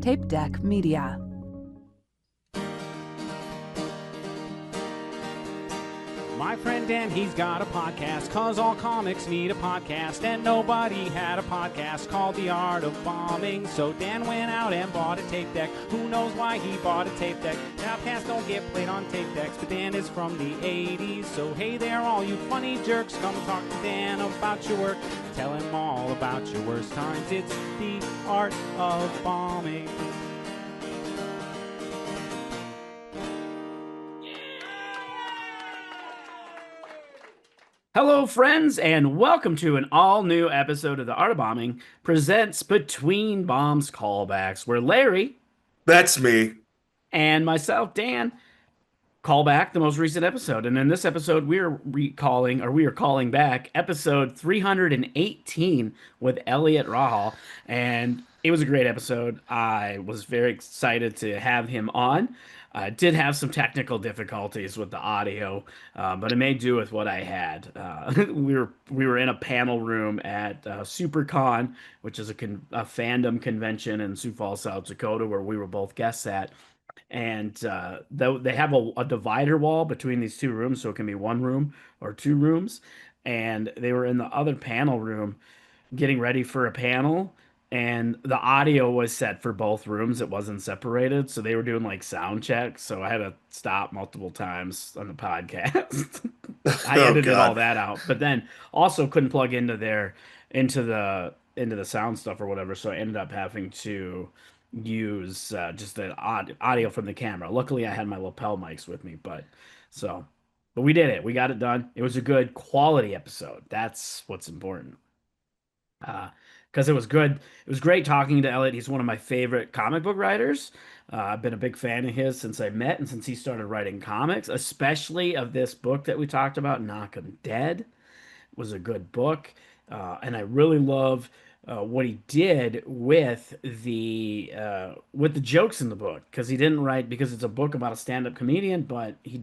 Tape Deck Media. My friend Dan, he's got a podcast, 'cause all comics need a podcast, and nobody had a podcast called The Art of Bombing. So Dan went out and bought a tape deck. Who knows why he bought a tape deck? Podcasts don't get played on tape decks, but Dan is from the 80s. So hey there, all you funny jerks, come talk to Dan about your work. Tell him all about your worst times. It's The Art of Bombing. Hello, friends, and welcome to an all-new episode of The Art of Bombing presents Between Bombs Callbacks, where Larry That's me. and myself, Dan, call back the most recent episode. And in this episode, we are calling back episode 318 with Eliot Rahal, and it was a great episode. I was very excited to have him on. I did have some technical difficulties with the audio, but I made do with what I had. We were in a panel room at SuperCon, which is a fandom convention in Sioux Falls, South Dakota, where we were both guests at. And they have a divider wall between these two rooms, so it can be one room or two rooms. And they were in the other panel room getting ready for a panel, and the audio was set for both rooms. It wasn't separated, so they were doing like sound checks. So I had to stop multiple times on the podcast. I Oh edited all God. that out, but then also couldn't plug into the sound stuff or whatever. So I ended up having to use just the audio from the camera. Luckily, I had my lapel mics with me, but we did it. We got it done. It was a good quality episode. That's what's important. Because it was good. It was great talking to Elliot. He's one of my favorite comic book writers. I've been a big fan of his since I met and since he started writing comics, especially of this book that we talked about, Knock 'em Dead. It was a good book. And I really love what he did with the jokes in the book, because he didn't write, because it's a book about a stand-up comedian, but he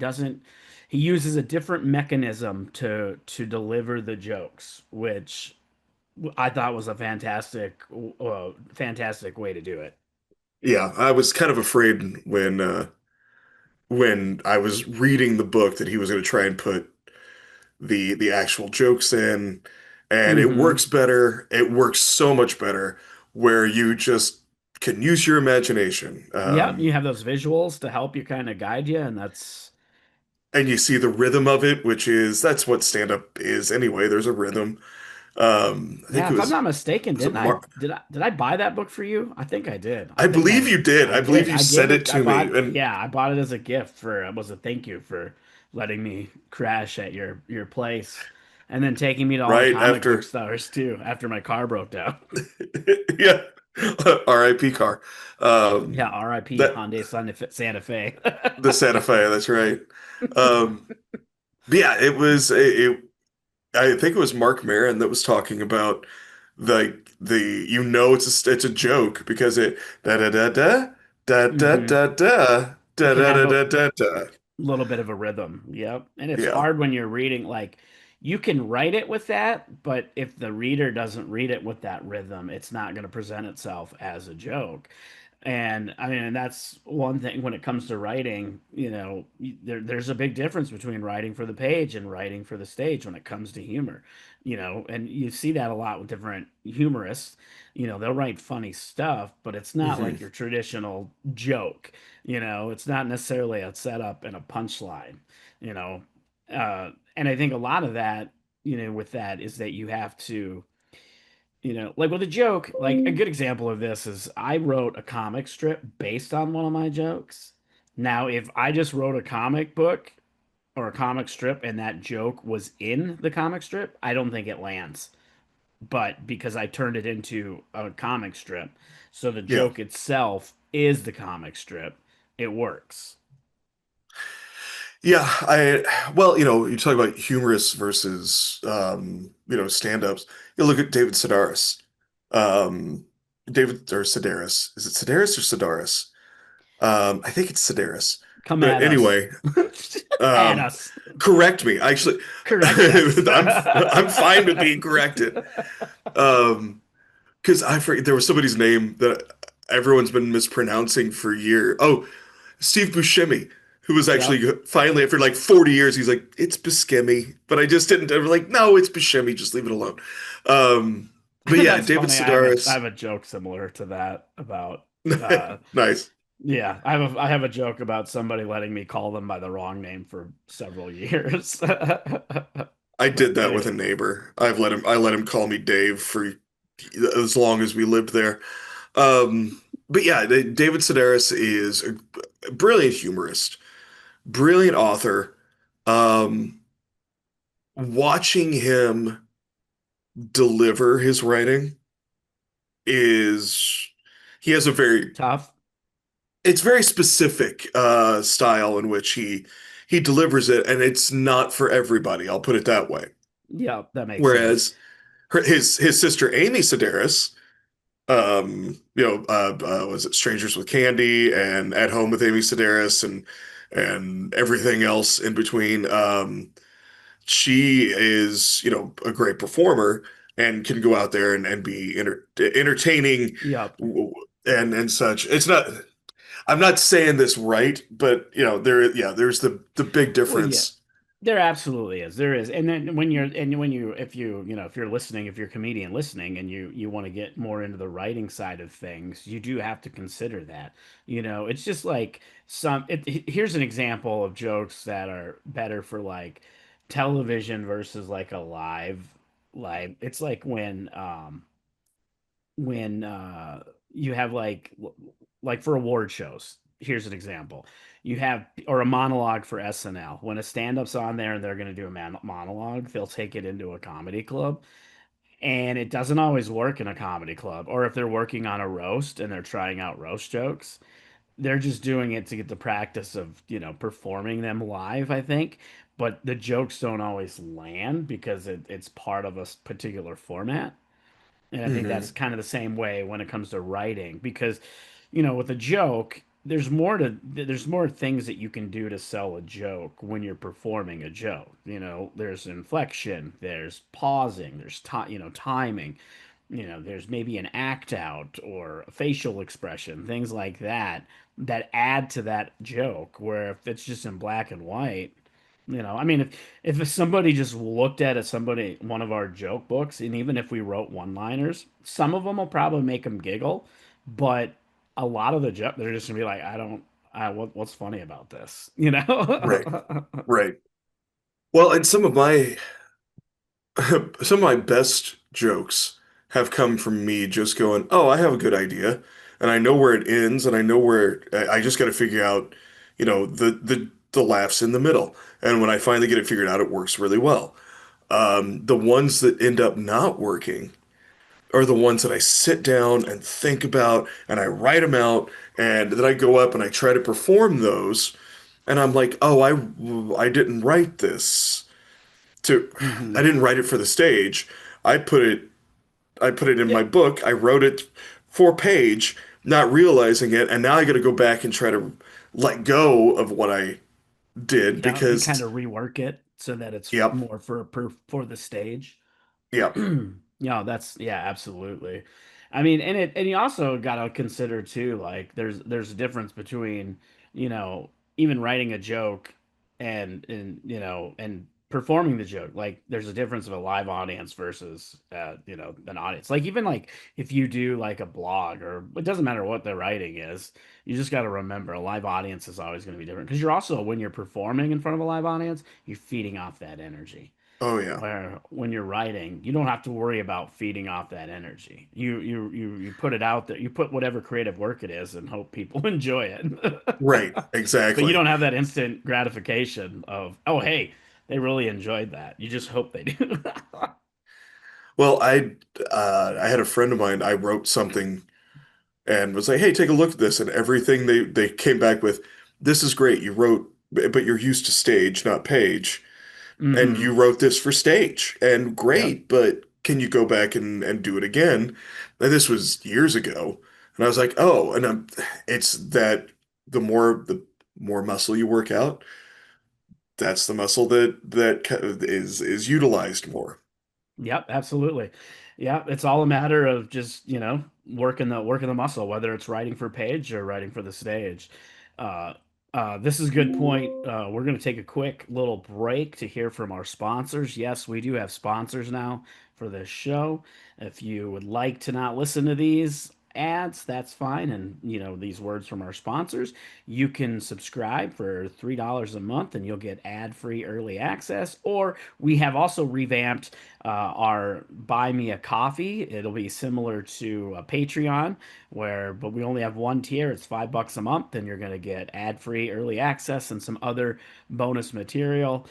uses a different mechanism to deliver the jokes, which I thought was a fantastic way to do it. Yeah, I was kind of afraid when I was reading the book that he was going to try and put the actual jokes in, and it Hmm. works better. It works so much better where you just can use your imagination. Yep, you have those visuals to help you kind of guide you, and that's And you see the rhythm of it, that's what stand-up is anyway. There's a rhythm. I think yeah. it If I'm not mistaken, was it didn't I Mark? did I buy that book for you? I think I did. I believe you did. I I believe did. you I gave sent it it. I to me, bought. and Yeah, I bought it as a gift for. It was a thank you for letting me crash at your place, and then taking me to all the right comic book after, stores too after my car broke down. yeah, R.I.P. car. Um, Yeah, R.I.P. that Hyundai Santa Fe. The Santa Fe. That's right. Um, but yeah, I think it was Mark Maron that was talking about it's a joke because it da da da da da da Hmm. da da It da can da have da a da da da. little bit of a rhythm. Yep. And it's Yeah. hard when you're reading, like, you can write it with that, but if the reader doesn't read it with that rhythm, it's not going to present itself as a joke. And I mean, and that's one thing when it comes to writing, there's a big difference between writing for the page and writing for the stage when it comes to humor, and you see that a lot with different humorists. They'll write funny stuff, but it's not hmm like your traditional joke. It's not necessarily a setup and a punchline, you know. And I think a lot of that, with that is that you have to, like with a joke, like a good example of this is I wrote a comic strip based on one of my jokes. Now, if I just wrote a comic book or a comic strip and that joke was in the comic strip, I don't think it lands. But because I turned it into a comic strip, so the Yeah. joke itself is the comic strip, it works. Yeah, well, you talk about humorous versus stand-ups. You look at David Sedaris. Um David or Sedaris. Is it Sedaris or Sedaris? I think it's Sedaris. Come But at us. anyway, At um us. correct me. Actually, Correct us. I'm fine with being corrected. Because I forget there was somebody's name that everyone's been mispronouncing for years. Oh, Steve Buscemi, who was Yep. actually finally after like 40 years, he's like, it's Buscemi, but I just didn't. I'm like, no, it's Buscemi. Just leave it alone. Um, but yeah, That's David funny. I Sedaris, have a joke similar to that about uh nice. yeah, I have a joke about somebody letting me call them by the wrong name for several years. I did But that with a anyway, neighbor. I let him call me Dave for as long as we lived there. But yeah, David Sedaris is a brilliant humorist, brilliant author. Um, Watching him deliver his writing is he has a very tough. it's very specific style in which he delivers it, and it's not for everybody. I'll put it that way. Yeah, that makes sense. Whereas his sister Amy Sedaris, was it Strangers with Candy and At Home with Amy Sedaris and everything else in between. She is, a great performer and can go out there and be entertaining Yep. and such. It's not, I'm not saying this right, but there's the big Well, yeah. difference. There absolutely is. There is. And then when you if you're listening, if you're a comedian listening and you want to get more into the writing side of things, you do have to consider that. It's just like here's an example of jokes that are better for like television versus like a live. It's like when you have like for award shows. Here's an example. You have or a monologue for SNL. When a stand-up's on there and they're going to do a monologue, they'll take it into a comedy club, and it doesn't always work in a comedy club. Or if they're working on a roast and they're trying out roast jokes, they're just doing it to get the practice of, performing them live, I think. But the jokes don't always land because it's part of a particular format. And I think that's Hmm. kind of the same way when it comes to writing because, with a joke, there's more things that you can do to sell a joke when you're performing a joke. There's inflection, there's pausing, there's timing, there's maybe an act out or a facial expression, things like that add to that joke where if it's just in black and white, I mean, if somebody just looked at one of our joke books, and even if we wrote one-liners, some of them will probably make them giggle, but a lot of the joke, they're just gonna be like, what's funny about this, Right, right. Well, and some of my best jokes have come from me just going, "Oh, I have a good idea, and I know where it ends, and I know where I just got to figure out, the laughs in the middle." And when I finally get it figured out, it works really well. The ones that end up not working are the ones that I sit down and think about, and I write them out, and then I go up and I try to perform those, and I'm like, "Oh, I didn't write this." to I Hmm. didn't write it for the stage. I put it I put it in Yeah, my book. I wrote it for page, not realizing it, and now I got to go back and try to let go of what I did yeah, and kind because of rework it so that it's yep, more for the stage. yep, Yeah, yeah, absolutely. I mean, and you also got to consider too, like there's a difference between, you know, even writing a joke and performing the joke. Like there's a difference of a live audience versus an audience. Like even like if you do like a blog or it doesn't matter what the writing is, you just got to remember a live audience is always going to be different because you're also when you're performing in front of a live audience, you're feeding off that energy. oh yeah, Where when you're writing, you don't have to worry about feeding off that energy. You put it out there. You put whatever creative work it is and hope people enjoy it. right, But you exactly. don't have that instant gratification of, oh, hey, they really enjoyed that. You just hope they do. Well, I had a friend of mine. I wrote something and was like, "Hey, take a look at this," and everything they came back with, "This is great. You wrote, but you're used to stage, not page." And you Hmm. wrote this for stage and Yep. great, but can you go back and do it again? And this was years ago. And I was like, oh, and it's that the more muscle you work out, that's the muscle that is utilized more. Yep, absolutely. Yeah, it's all a matter of just, working the muscle, whether it's writing for page or writing for the stage. Uh, this is a good point. We're going to take a quick little break to hear from our sponsors. Yes, we do have sponsors now for this show. If you would like to not listen to these ads, that's fine. And, these words from our sponsors, you can subscribe for $3 a month and you'll get ad-free early access. Or we have also revamped our Buy Me a Coffee. It'll be similar to a Patreon, but we only have one tier. It's $5 a month, and you're going to get ad-free early access and some other bonus material.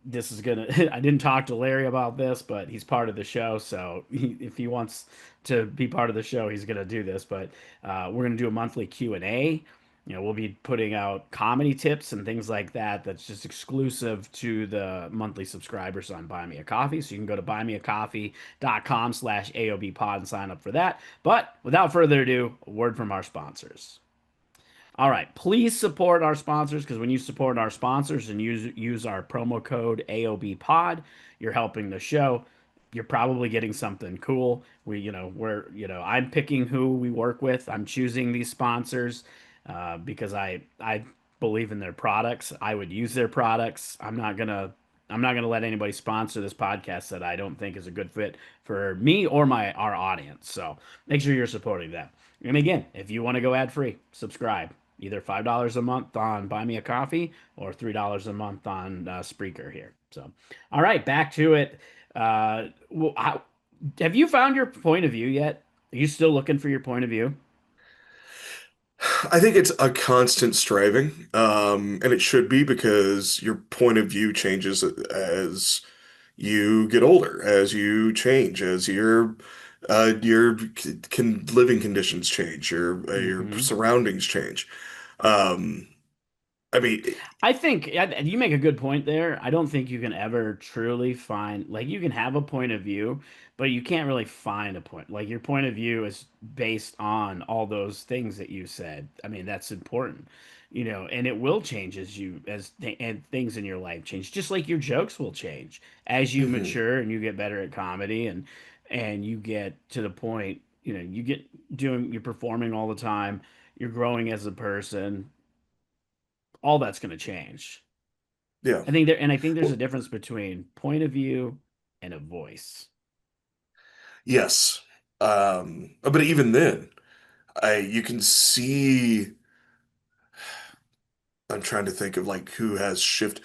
This is gonna. I didn't talk to Larry about this, but he's part of the show. So if he wants to be part of the show, he's gonna do this. But we're gonna do a monthly Q&A. We'll be putting out comedy tips and things like that. That's just exclusive to the monthly subscribers on Buy Me a Coffee. So you can go to buymeacoffee.com/AOB pod and sign up for that. But without further ado, a word from our sponsors. All right, please support our sponsors because when you support our sponsors and use our promo code AOB Pod, you're helping the show. You're probably getting something cool. I'm picking who we work with. I'm choosing these sponsors because I believe in their products. I would use their products. I'm not gonna let anybody sponsor this podcast that I don't think is a good fit for me or our audience. So make sure you're supporting them. And again, if you want to go ad free, subscribe. Either $5 a month on Buy Me a Coffee or $3 a month on Spreaker here. So, all right, back to it. Have you found your point of view yet? Are you still looking for your point of view? I think it's a constant striving, and it should be because your point of view changes as you get older, as you change, as your living conditions change, your Hmm. surroundings change. Um, I mean, I think you make a good point there. I don't think you can ever truly find, like, you can have a point of view, but you can't really find a point. Like, your point of view is based on all those things that you said. I mean, that's important, and it will change and things in your life change, just like your jokes will change as you mhm, mature and you get better at comedy and you get to the point, you're performing all the time, you're growing as a person, all that's going to change. yeah. I think there's a Well, difference between point of view and a voice. yes. But even then, you can see. I'm trying to think of like who has shift.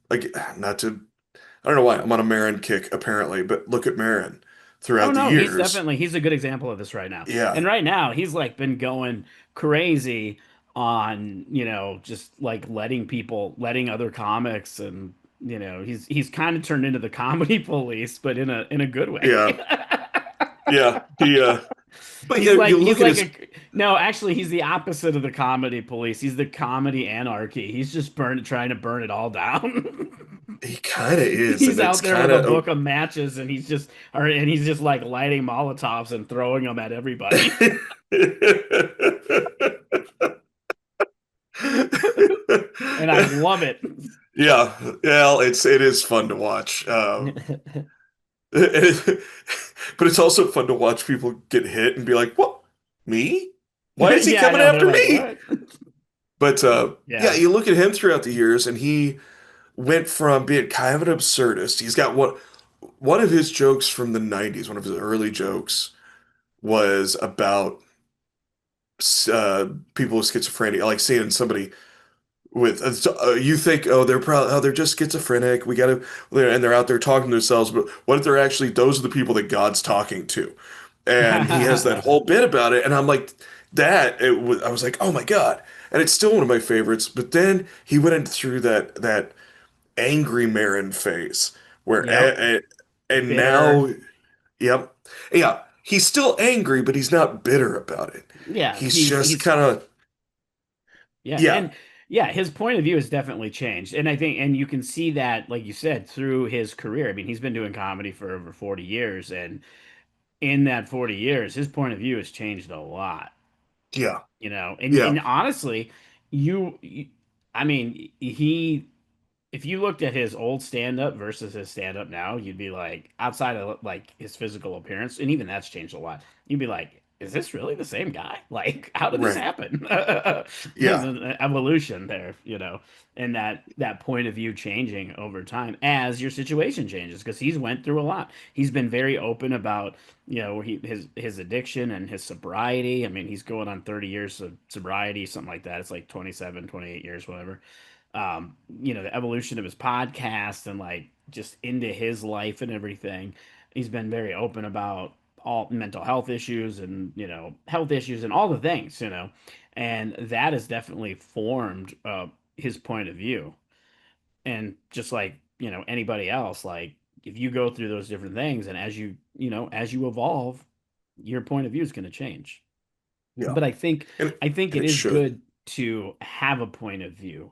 Like, not to. I don't know why I'm on a Marin kick apparently, but look at Marin Oh throughout the no, years. he's a good example of this right now. Yeah, And right now he's like been going crazy on, just like letting other comics and he's kind of turned into the comedy police, but in a good way. yeah, yeah. But He's yeah, like you he's look at like his. a no, actually he's the opposite of the comedy police. He's the comedy anarchy. He's just trying to burn it all down. He kind of is, He's and it's out there kind with a of. book of matches and he's just like lighting Molotovs and throwing them at everybody. And I love it. Yeah, well, it is fun to watch. But it's also fun to watch people get hit and be like, "What? Me? Why is he Yeah, I coming know. They're after like, me?" what? But yeah, Yeah. you look at him throughout the years, and he went from being kind of an absurdist. He's got one of his jokes from the 90s, one of his early jokes was about people with schizophrenia, like seeing somebody with you think, oh, they're just schizophrenic. We gotta, and they're out there talking to themselves, but what if they're actually those are the people that God's talking to? And he has that whole bit about it, and I'm like, I was like, oh my God. And it's still one of my favorites. But then he went in through that angry Marin phase where Yep. and now, Bitter. yep, yeah, he's still angry, but he's not bitter about it. Yeah, He's he's just he's kind of, yeah, yeah, and yeah, his point of view has definitely changed. And I think and you can see that, like you said, through his career. I mean, he's been doing comedy for over 40 years, and in that 40 years, his point of view has changed a lot. yeah, And yeah. honestly, you I mean, he if you looked at his old stand-up versus his stand-up now, you'd be like, outside of like his physical appearance, and even that's changed a lot. You'd be like, is this really the same guy? Like, how did this Right. happen? There's Yeah. an evolution there, and that point of view changing over time as your situation changes, because he's went through a lot. He's been very open about, his addiction and his sobriety. I mean, he's going on 30 years of sobriety, something like that. It's like 27, 28 years, whatever. The evolution of his podcast and like just into his life and everything. He's been very open about all mental health issues and, health issues and all the things, and that has definitely formed his point of view. And just like, anybody else, like if you go through those different things and as you evolve, your point of view is going to change. Yeah. But And I think and it it is should. good to have a point of view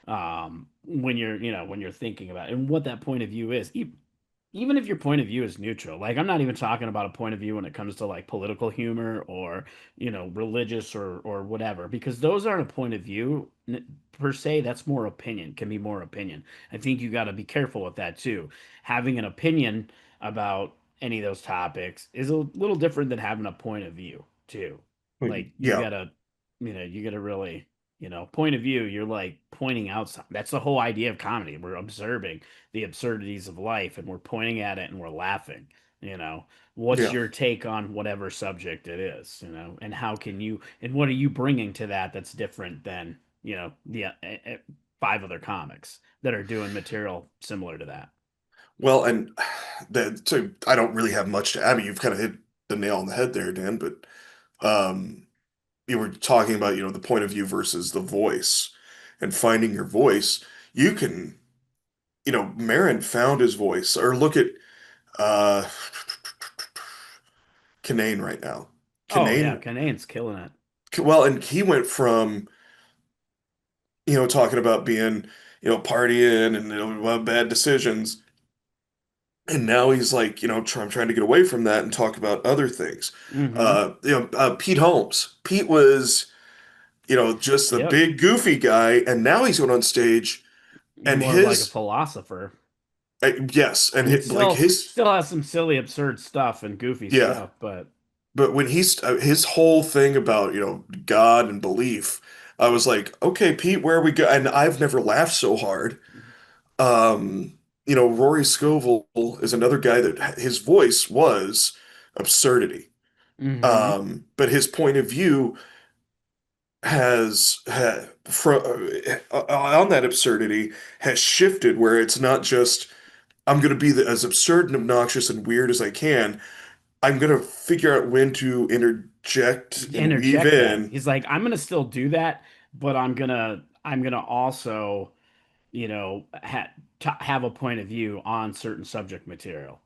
when you're thinking about it and what that point of view is. Even if your point of view is neutral, like I'm not even talking about a point of view when it comes to like political humor or religious or whatever, because those aren't a point of view per se. That's more opinion, can be more opinion. I think you got to be careful with that too. Having an opinion about any of those topics is a little different than having a point of view too. Like Yeah. you gotta really, point of view, you're like pointing out something. That's the whole idea of comedy. We're observing the absurdities of life and we're pointing at it and we're laughing. What's Yeah. your take on whatever subject it is, and how can you, and what are you bringing to that that's different than, the five other comics that are doing material similar to that? Well, and so I don't really have much to add. I mean, you've kind of hit the nail on the head there, Dan, but um, you were talking about, the point of view versus the voice and finding your voice. You can, Marin found his voice, or look at uh Kinane right now. Oh yeah, Kinane, Kanane's killing it. well, and he went from, talking about being, partying and, bad decisions. And now he's like, I'm trying to get away from that and talk about other things. Mm-hmm. Pete Holmes. Pete was, just the Yep. big goofy guy, and now he's going on stage, He's and more of like a his, philosopher. yes, I and mean, like his, still has some silly, absurd stuff and goofy yeah. stuff, but But when his whole thing about, God and belief, I was like, okay, Pete, where are we go? And I've never laughed so hard. Rory Scovel is another guy that his voice was absurdity. hmm But his point of view on that absurdity has shifted where it's not just I'm going to be as absurd and obnoxious and weird as I can. I'm going to figure out when to interject and weave interject that. in. He's like, I'm gonna still do that, but I'm gonna also, have a point of view on certain subject material.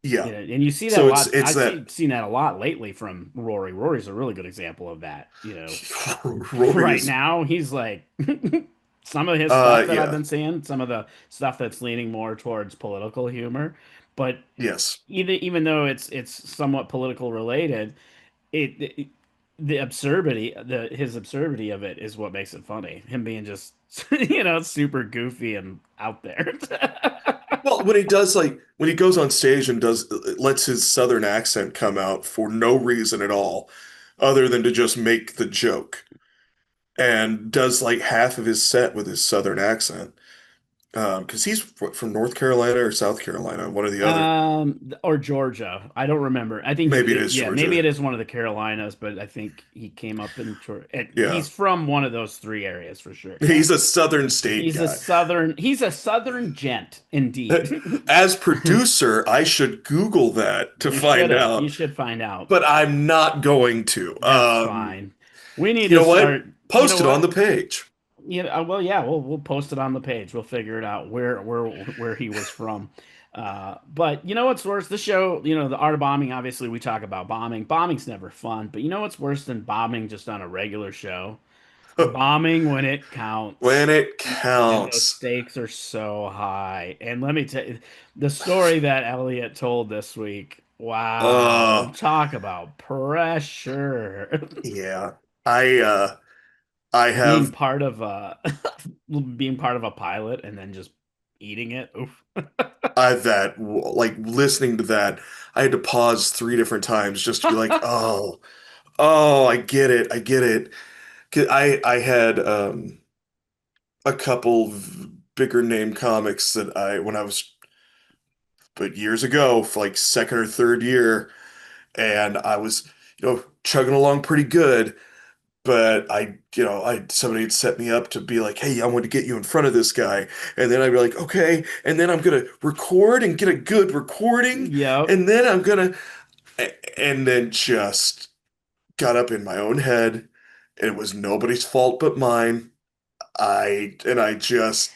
Yeah. And you see that a So it's lot. it's I've that seen that a lot lately from Rory. Rory's a really good example of that. Rory Right is now he's like some of his stuff that I've yeah. been seeing, some of the stuff that's leaning more towards political humor, but Yes. even though it's somewhat political related, it the absurdity, the his absurdity of it is what makes it funny. Him being just super goofy and out there. Well, when he goes on stage and does lets his southern accent come out for no reason at all other than to just make the joke, and does like half of his set with his southern accent. Because he's from North Carolina or South Carolina, one or the other. Or Georgia. I don't remember. I think Maybe it is yeah, maybe Georgia. it is one of the Carolinas, but I think he came up in Yeah. he's from one of those three areas for sure. Yeah. He's a Southern State guy. He's a southern gent indeed. As producer, I should Google that to You find should have. You out, should find out. but I'm not going to. That's fine. We need You to know what? start. You know Post it on the what? page. Well, yeah, we'll post it on the page. We'll figure it out where he was from. But you know what's worse? The show, the art of bombing. Obviously, we talk about bombing. Bombing's never fun. But you know what's worse than bombing just on a regular show? Bombing when it When counts. it And those counts. stakes are so high. And let me tell you, the story that Elliot told this week. Wow, Uh, talk about pressure. yeah. I I Being have part of being part of a pilot and then just eating it. Oof. that like listening to that, I had to pause three different times just to be like, oh, oh, I get it, I get it. 'Cause I had a couple of bigger name comics that I when I was but years ago for like second or third year, and I was chugging along pretty good. But I somebody had set me up to be like, hey, I want to get you in front of this guy, and then I'd be like, okay, and then I'm gonna record and get a good recording, Yep. and then I'm gonna, and then just got up in my own head. It was nobody's fault but mine. I just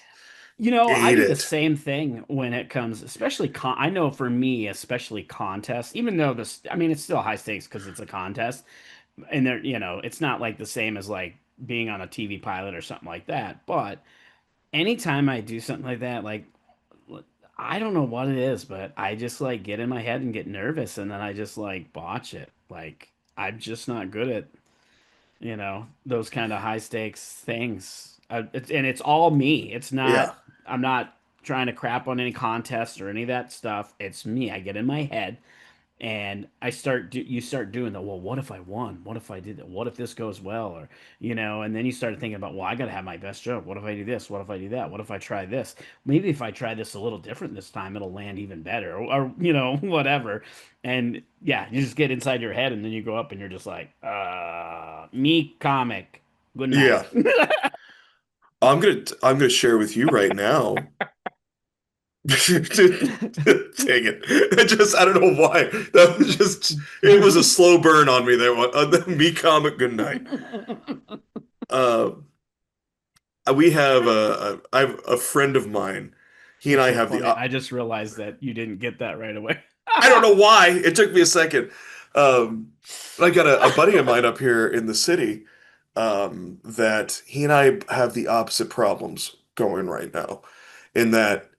I ate do the it. same thing when it comes, especially I know for me, especially contests, even though I mean, it's still high stakes because it's a contest, and it's not like the same as like being on a TV pilot or something like that. But anytime I do something like that, like I don't know what it is, but I just like get in my head and get nervous, and then I just like botch it. Like I'm just not good at those kind of high stakes things. And it's all me. It's not. Yeah, I'm not trying to crap on any contest or any of that stuff. It's me. I get in my head and you start doing the, well, what if I won? What if I did that? What if this goes well? Or and then you start thinking about, well, I got to have my best joke. What if I do this? What if I do that? What if I try this? Maybe if I try this a little different this time, it'll land even better, or whatever. And yeah, you just get inside your head, and then you go up and you're just like, me comic, good night. yeah. I'm gonna share with you right now. Dang it. I don't know why. That was just, it was a slow burn on me there. Me comic, good night. Uh, we have I have a friend of mine. He and That's I so have funny. I just realized that you didn't get that right away. I don't know why. It took me a second. Um, I got a buddy of mine up here in the city, that he and I have the opposite problems going right now. In that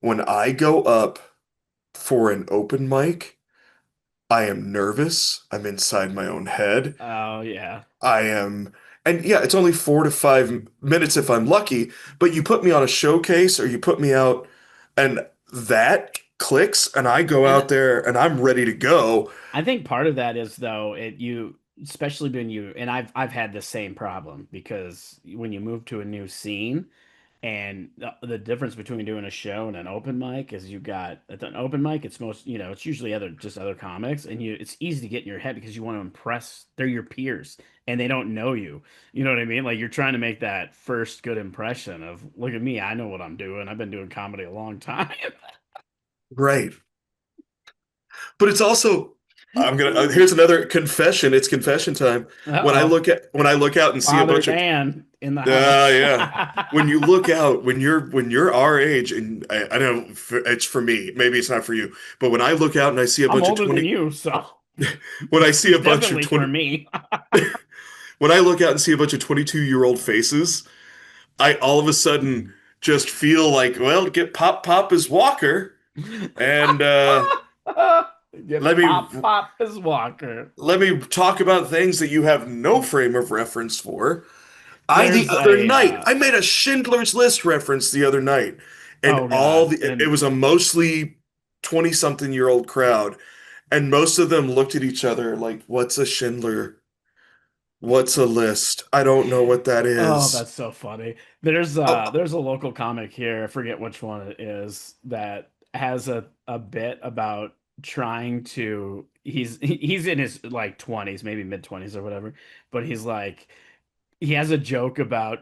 when I go up for an open mic, I am nervous. I'm inside my own head. Oh yeah. I am, and yeah, it's only 4 to 5 minutes if I'm lucky, but you put me on a showcase or you put me out and that clicks and I go And out there and I'm ready to go. I think part of that is though especially when and I've had the same problem because when you move to a new scene and the difference between doing a show and an open mic is you got at an open mic it's it's usually other comics and it's easy to get in your head because you want to impress, they're your peers and they don't know you. You know what I mean? Like you're trying to make that first good impression of, look at me, I know what I'm doing. I've been doing comedy a long time. Right. But it's also here's another confession. It's confession time. Uh-oh. When I look out and see a Father bunch of Dan in the house. yeah. When you look out, when you're our age, and I know it's for me, maybe it's not for you, but when I look out and I see a I'm bunch of older than 20, you, so when I see it's a bunch of definitely for 20, me. when I look out and see a bunch of 22-year-old faces, I all of a sudden just feel like, well, get pop his walker, and Get let me pop his walker. let me talk about things that you have no frame of reference for. The There's other a night, I made a Schindler's List reference the other night, and oh god, it and was a mostly 20-something-year-old crowd, and most of them looked at each other like, "What's a Schindler? What's a list? I don't know what that oh, is." that's so funny. There's Oh, there's a local comic here, I forget which one it is, that has a bit about trying to he's in his like 20s, maybe mid 20s or whatever, but he's like he has a joke about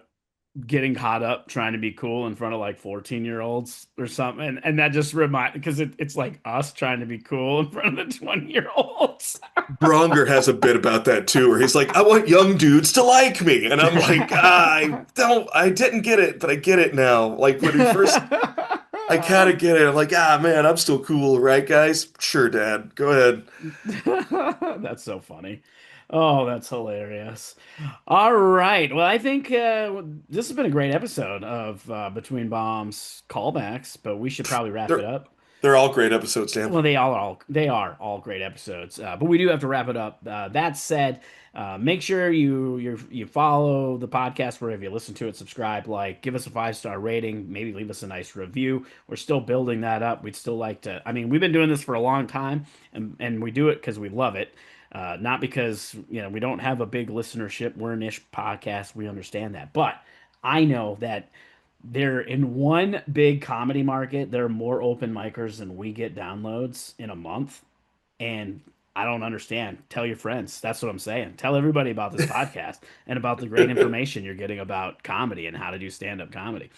getting caught up trying to be cool in front of like 14-year-olds or something. And that just because it's like us trying to be cool in front of the 20-year-olds. Bronger has a bit about that too, where he's like, "I want young dudes to like me," and I'm like, I didn't get it, but I get it now." Like when he first I kind of get it. I'm like, man, I'm still cool, right, guys? Sure, Dad. Go ahead. That's so funny. Oh, that's hilarious. All right. Well, I think this has been a great episode of Between Bombs callbacks, but we should probably wrap it There, up. They're all great episodes, Dan. Well, they are all great episodes, but we do have to wrap it up. That said, make sure you follow the podcast wherever you listen to it, subscribe, like, give us a 5-star rating, maybe leave us a nice review. We're still building that up. We'd still like to. I mean, we've been doing this for a long time, and we do it because we love it, not because we don't have a big listenership. We're a niche podcast. We understand that, but I know that they're in one big comedy market. There are more open micers than we get downloads in a month. And I don't understand. Tell your friends. That's what I'm saying. Tell everybody about this podcast and about the great information you're getting about comedy and how to do stand-up comedy.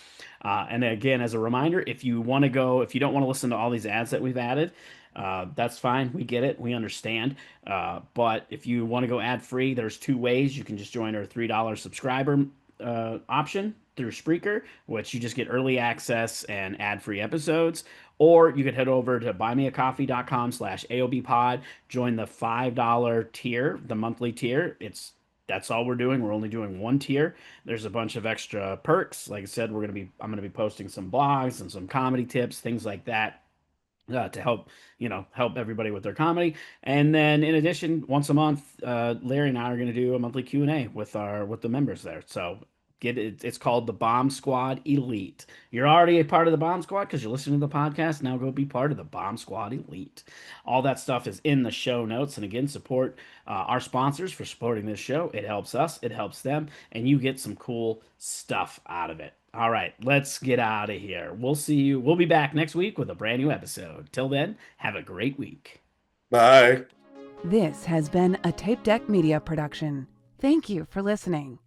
And again, as a reminder, if you don't want to listen to all these ads that we've added, that's fine. We get it. We understand. But if you want to go ad-free, there's 2 ways. You can just join our $3 subscriber option through Spreaker, which you just get early access and ad-free episodes. Or you could head over to buymeacoffee.com/AOBpod, join the $5 tier, the monthly tier. That's all we're doing. We're only doing 1 tier. There's a bunch of extra perks. Like I said, I'm gonna be posting some blogs and some comedy tips, things like that. To help everybody with their comedy. And then in addition, once a month, Larry and I are going to do a monthly Q&A with the members there. So get it. It's called the Bomb Squad Elite. You're already a part of the Bomb Squad because you're listening to the podcast. Now go be part of the Bomb Squad Elite. All that stuff is in the show notes. And again, support our sponsors for supporting this show. It helps us, it helps them, and you get some cool stuff out of it. All right, let's get out of here. We'll see you. We'll be back next week with a brand new episode. Till then, have a great week. Bye. This has been a Tape Deck Media production. Thank you for listening.